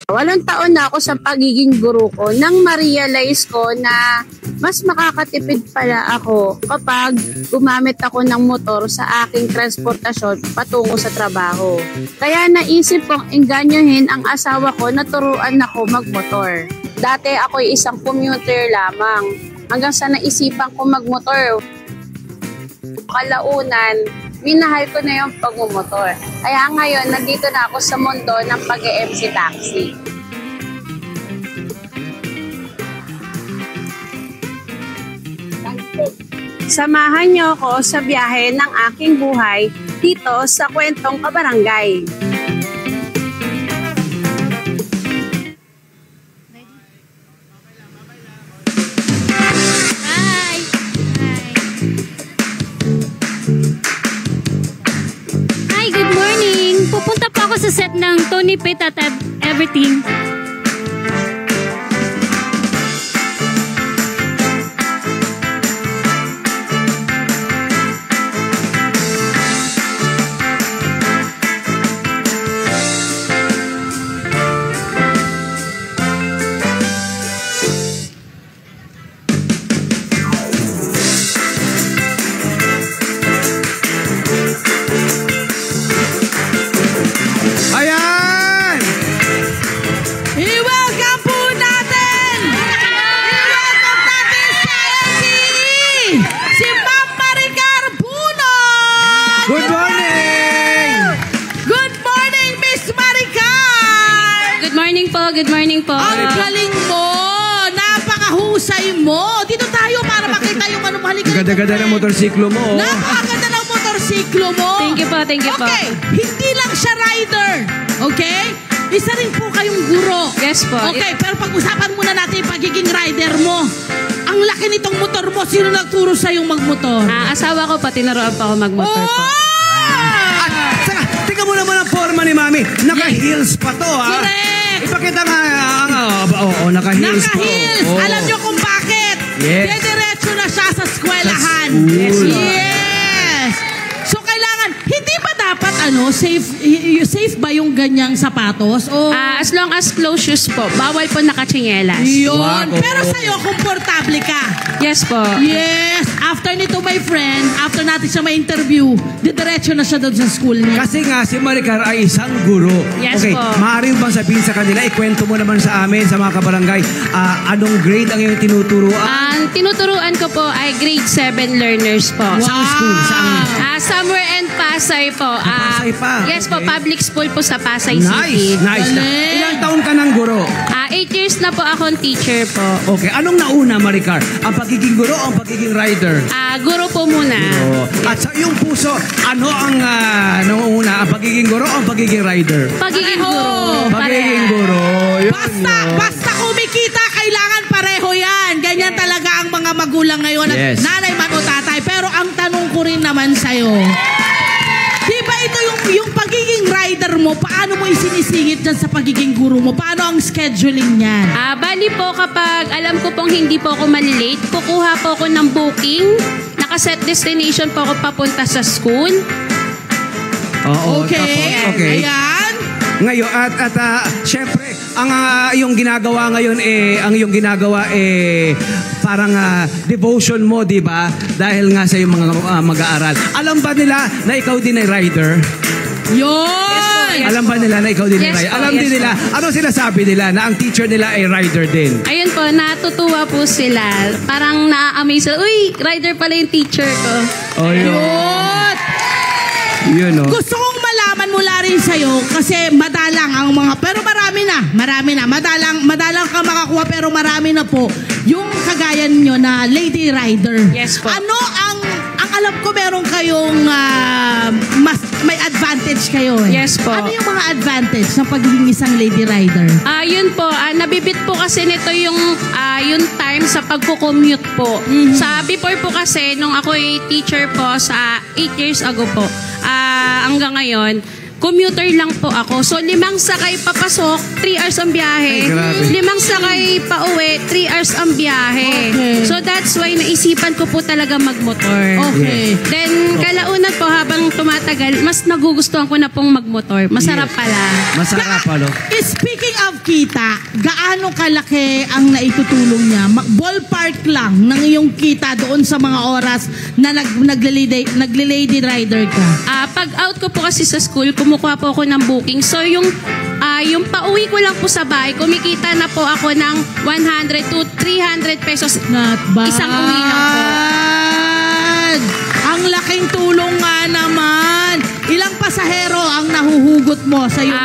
Walong taon na ako sa pagiging guro ko nang ma-realize ko na mas makakatipid pala ako kapag gumamit ako ng motor sa aking transportasyon patungo sa trabaho. Kaya naisip kong engganyohin ang asawa ko na turuan ako magmotor. Dati ako'y isang commuter lamang hanggang sa naisipan ko magmotor. Kalaunan, minahal ko na yung pagmumotor. Kaya ngayon, nandito na ako sa mundo ng pag-MC taxi. Samahan niyo ako sa biyahe ng aking buhay dito sa Kwentong Kabarangay. Pupunta po ako sa set ng Tony Pitt at Everything. Good morning po. Ang galing mo! Napakahusay mo! Dito tayo para makita yung ano mahalikan. Ganda-ganda ng motorsiklo mo. Napakaganda ng motorsiklo mo. Thank you po, thank you po. Okay, hindi lang siya rider. Okay? Isa rin po kayong guro. Yes po. Okay, pero pag-usapan muna natin yung pagiging rider mo. Ang laki nitong motor mo. Sino nagturo sa'yong magmotor? Asawa ko pa, tinuruan pa ako magmotor po. Saka, tingnan mo naman ang forma ni Mami. Naka-heels pa to, ha? Correct! Ipakita nga, naka-heels pa. Naka-heels! Alam nyo kung bakit? Yes. Diretso na siya sa eskwelahan. Yes! So, kailangan, hindi ba dapat, safe ba yung ganyang sapatos? O... As long as closed shoes po, bawal po nakatsinelas. Yun. Pero sa'yo, komportable ka. Yes po. Yes. After nito, my friend, after natin siya ma-interview, diretso na siya doon sa school niya. Kasi nga, si Maricar ay isang guro. Yes okay, po. Maaari bang sabihin sa kanila, ikwento mo naman sa amin, sa mga kabarangay, anong grade ang iyong tinuturuan? Ang tinuturuan ko po ay grade 7 learners po. Wow. Saan school? Saan? Somewhere in Pasay po. Pasay pa? Yes po, Okay. public school po sa Pasay City. Nice. Ilang taon ka ng guro? 8 years na po akong teacher po. Okay, anong nauna, Maricar? Ang pagiging guro o ang pagiging rider? Guro po muna. At sa iyong puso, ano ang nauna? Ang pagiging guro o ang pagiging rider? Pagiging guro. Pagiging guro. Basta kumikita, kailangan pareho yan. Ganyan talaga ang mga magulang ngayon. Yes. Nanay man o tatay. Pero ang tanong ko rin naman sa'yo, diba ito yung pagiging rider mo, paano mo isinisingit dyan sa pagiging guro mo? Paano ang scheduling niyan? Bali po kapag alam ko pong hindi po ako malilate, kukuha po ako ng booking, nakaset destination po ako papunta sa school. Oo, Okay. okay. Ayan. Ngayon, at syempre, ang iyong ginagawa ngayon parang devotion mo, di ba? Dahil nga sa iyong mga mag-aaral. Alam ba nila na ikaw din ay rider? Yun! Yes Alam po. ba nila na ikaw din ay Yes rider? po, Alam yes din nila, ano sinasabi nila na ang teacher nila ay rider din? Ayun po, natutuwa po sila. Parang na-amaze sila. Uy, rider pala yung teacher ko. Oh, Yun! Yun, no? Gusto kong malaman mula rin sa'yo kasi madalang ang mga, pero marami na. Madalang ka makakuha pero marami na po yung kagaya nyo na lady rider. Yes po. Ano ang alam ko meron kayong mas may advantage kayo eh. Yes po. Ano yung mga advantage ng pagiging isang lady rider? Yun po, nabibit po kasi nito yung time sa pagko-commute po. Sa before po kasi, nung ako ay teacher po sa 8 years ago po, hanggang ngayon, commuter lang po ako. So 5 sakay papasok, 3 hours ang biyahe. Ay, grabe. 5 sakay pauwi, 3 hours ang biyahe. Okay. So that's why naisipan ko po talaga magmotor. Okay. Then kalaunan po habang tumatagal, mas nagugustuhan ko na pong magmotor. Masarap pala. Masarap, ano? Speaking of kita, gaano kalaki ang naitutulong niya? Ballpark lang ng iyong kita doon sa mga oras na nagle-lady rider ka. Pag out ko po kasi sa school, kumukuha po ako ng booking. So yung pauwi ko lang po sa bahay, kumikita na po ako ng 100 to 300 pesos. Not bad. Isang uwi lang po. Ang laking tulong nga naman. Ilang pasahero ang nahuhugot mo sa iyong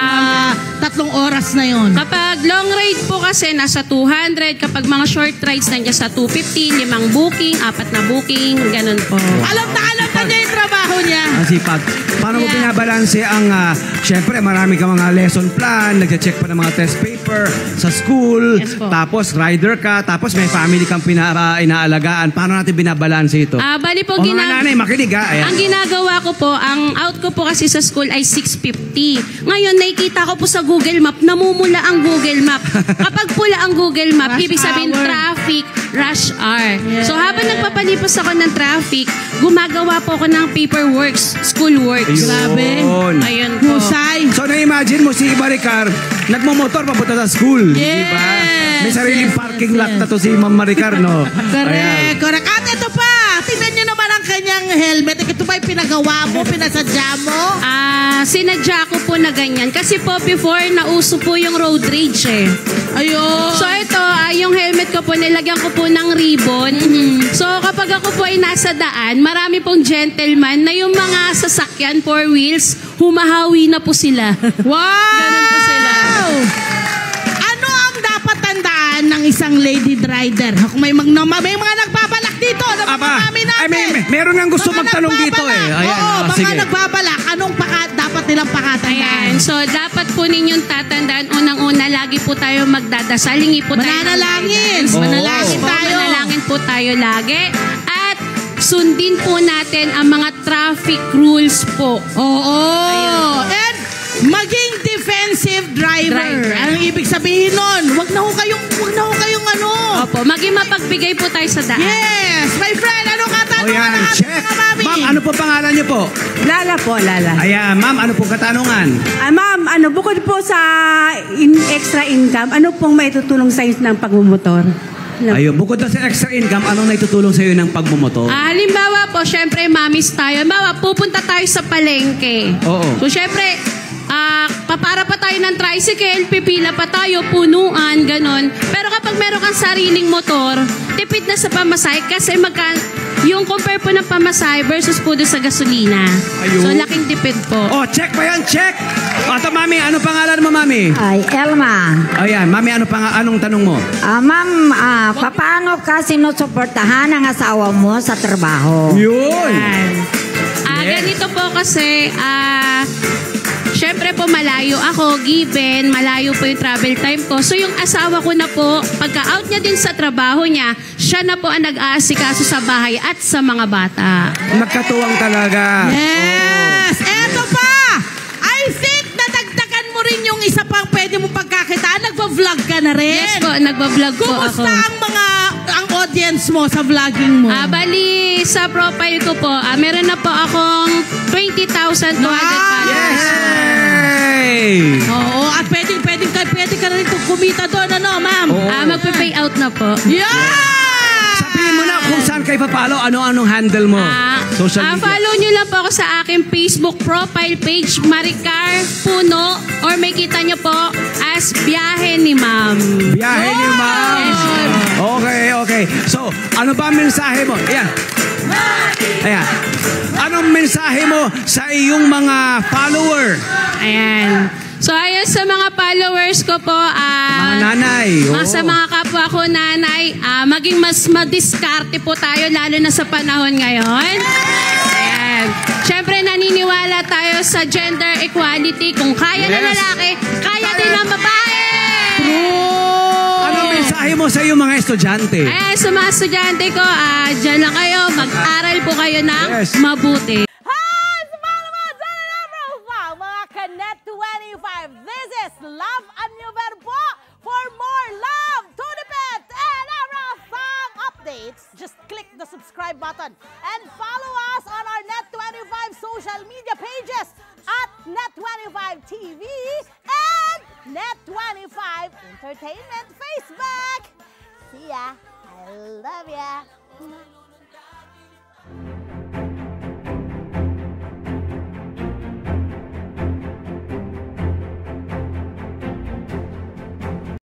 3 oras na yon? Kapag long ride po kasi nasa 200, kapag mga short rides nandiyan sa 250, 5 booking, 4 na booking, ganun po. Alam na niya yung trabaho niya. Ang sipag. Paano mo Yeah. binabalanse ang, syempre marami ka mga lesson plan, nagche-check pa ng mga test paper sa school, Yes po. tapos rider ka, tapos may family kang inaalagaan. Paano natin binabalanse ito? Bali po, O mga nanay, makinig ha. Ayan. ang ginagawa ko po, ang out ko po kasi sa school ay 6:50. Ngayon, nakikita ko po sa Google Map, namumula ang Google Map. Kapag pula ang Google Map, Rush ibig sabihin hour. traffic, rush hour. Yes. So habang nagpapalipas ako ng traffic, gumagawa po ako ng paperworks, school works. Ayun. Grabe. Ayun po. Husay. So na-imagine mo si Maricar, nagmamotor papunta sa school. Yes. Diba? May sariling Yes, parking yes, lot yes. na to si Ma'am Maricar, no? Correct, correct. At ito pa, tingnan nyo naman ang kanyang helmet. Ito ba yung pinagawa mo, pinasadya mo? Sinadya ko po na ganyan. Kasi po before, nauso po yung road rage eh. Ayun. So ito, yung helmet ko po, nilagyan ko po ng ribbon. So kapag ako po ay nasa daan, marami pong gentleman na yung mga sasakyan, 4 wheels, humahawi na po sila. Wow! Ganun po sila. Ano ang dapat tandaan ng isang lady rider? Kung may mga nagbabalak dito, na mga Aba, mami natin. meron nga gusto Mga magtanong dito eh. nagbabalak. Ayan, Oo, mga sige. nagbabalak. Anong dapat nilang pakatandaan? Ayan. So dapat po ninyong tatandaan, unang-una, lagi po tayo magdadasal. Hingi po tayo ng Mananalangin. guidance. Manalangin Po, tayo. Manalangin po tayo lagi. At sundin po natin ang mga traffic rules po. Oo. And maging defensive driver. Anong ibig sabihin nun? Wag na ho kayong ano. Opo, maging mapagbigay po tayo sa daan. Yes, my friend, anong O katanungan yan, natin check. mga mami? Ma'am, ano po pangalan niyo po? Lala po, Lala. Ayan, ma'am, ano pong katanungan? Ma'am, bukod po sa extra income, ano pong may tutulong sa inyo ng pagmumotor? Ayun, bukod na sa extra income, anong naitutulong sa iyo ng pagmumotor? Halimbawa po, syempre, mamis tayo. Halimbawa, pupunta tayo sa palengke. Oo. So, syempre, papara pa tayo ng tricycle, pipila pa tayo, punuan, ganon. Pero kapag meron kang sariling motor, tipid na sa pamasahe kasi yung compare po ng pamasahe versus po doon sa gasolina. Ayun. So, laking tipid po. Oh, check pa yan, check! O, ito, mami, ano pangalan mo, mami? Ay, Elma. Ayan, mami, anong tanong mo? Ma'am, paano ka sinusuportahan ang asawa mo sa trabaho? Yun! Yan. Yes. Ganito po kasi, syempre po malayo ako, given, malayo po yung travel time ko. So yung asawa ko na po, pagka-out niya din sa trabaho niya, siya na po ang nag-aasikaso sa bahay at sa mga bata. Nagkatuwang talaga. Yes! Eto pa! I think nadagdagan mo rin yung isa pang pwede mong pagkakitaan. Nagpa-vlog ka na rin. Yes po, nagbablog po ako. Kumusta ang audience mo sa vlogging mo? Bali, sa profile ko po, meron na po akong 20,200 followers. Yay! Oo, at pwede ka na rin kumita doon, ano, ma'am? Oo. Magpe-pay out na po. Yeah! Sabihin mo na kung saan kayo papalo, anong handle mo? Social media. Follow nyo lang po ako sa aking Facebook profile page, Maricar Puno, or may kita nyo po as Biyahe ni Ma'am. Biyahe ni ma'am. Yes, ma'am. Okay. So, ano ba ang mensahe mo? Ayan. Anong mensahe mo sa iyong mga follower? Ayan. So, ayun sa mga followers ko po, Mga nanay. sa mga kapwa ko nanay, maging mas madiskarte po tayo, lalo na sa panahon ngayon. Ayan. Siyempre, naniniwala tayo sa gender equality. Kung kaya ng Yes. lalaki, kaya din ng babae! Anong mensahe mo sa iyong mga estudyante? Ayan, sa mga estudyante ko, dyan lang kayo, mag-aral po kayo ng Yes. mabuti. Hi! Sa mga naman, dyan na mga subscribe button. And follow us on our Net25 social media pages at Net25 TV and Net25 Entertainment Facebook. See ya. I love ya.